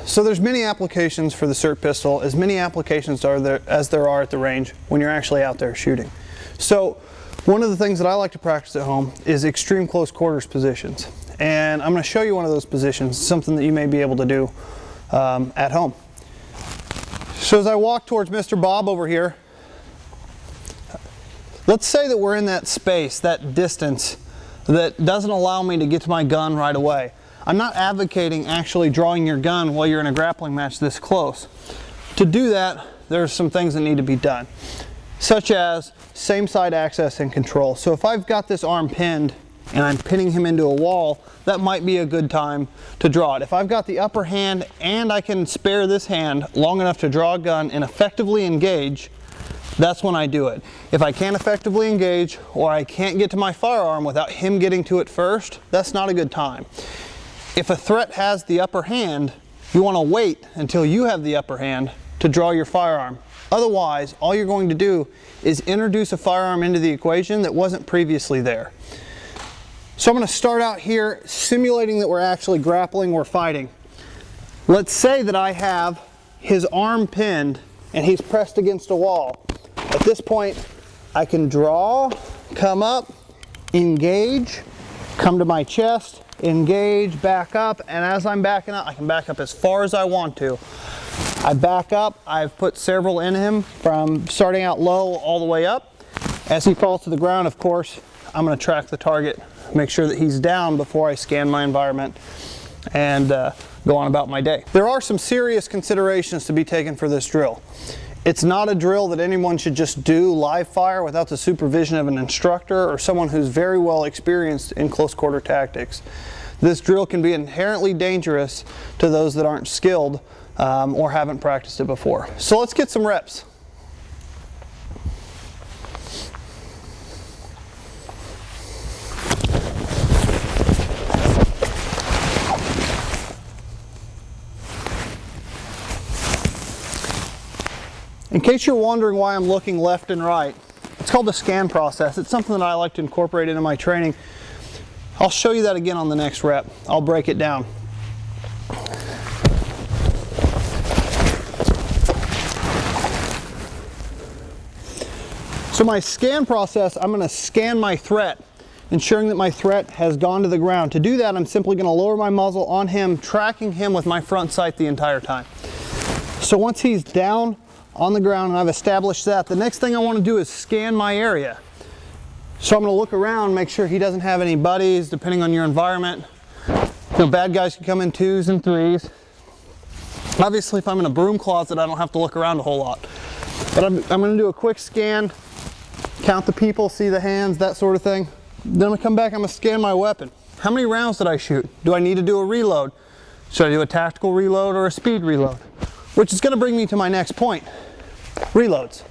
So there's many applications for the SIRT pistol, as many applications as there are at the range when you're actually out there shooting. So one of the things that I like to practice at home is extreme close quarters positions. And I'm going to show you one of those positions, something that you may be able to do at home. So as I walk towards Mr. Bob over here, let's say that we're in that space, that distance that doesn't allow me to get to my gun right away. I'm not advocating actually drawing your gun while you're in a grappling match this close. To do that, there's some things that need to be done, such as same side access and control. So if I've got this arm pinned and I'm pinning him into a wall, that might be a good time to draw it. If I've got the upper hand and I can spare this hand long enough to draw a gun and effectively engage, that's when I do it. If I can't effectively engage, or I can't get to my firearm without him getting to it first, that's not a good time. If a threat has the upper hand, you want to wait until you have the upper hand to draw your firearm. Otherwise, all you're going to do is introduce a firearm into the equation that wasn't previously there. So I'm going to start out here simulating that we're actually grappling or fighting. Let's say that I have his arm pinned and he's pressed against a wall. At this point, I can draw, come up, engage, come to my chest, engage, back up, and as I'm backing up, I can back up as far as I want to. I back up, I've put several in him from starting out low all the way up. As he falls to the ground, of course, I'm going to track the target, make sure that he's down before I scan my environment and go on about my day. There are some serious considerations to be taken for this drill. It's not a drill that anyone should just do live fire without the supervision of an instructor or someone who's very well experienced in close quarter tactics. This drill can be inherently dangerous to those that aren't skilled or haven't practiced it before. So let's get some reps. In case you're wondering why I'm looking left and right, it's called the scan process. It's something that I like to incorporate into my training. I'll show you that again on the next rep. I'll break it down. So my scan process, I'm going to scan my threat, ensuring that my threat has gone to the ground. To do that, I'm simply going to lower my muzzle on him, tracking him with my front sight the entire time. So once he's down on the ground and I've established that, the next thing I want to do is scan my area. So I'm going to look around, make sure he doesn't have any buddies, depending on your environment. You know, bad guys can come in 2s and 3s. Obviously, if I'm in a broom closet, I don't have to look around a whole lot. But I'm going to do a quick scan, count the people, see the hands, that sort of thing. Then I'm going to come back, I'm going to scan my weapon. How many rounds did I shoot? Do I need to do a reload? Should I do a tactical reload or a speed reload? Which is going to bring me to my next point. Reloads.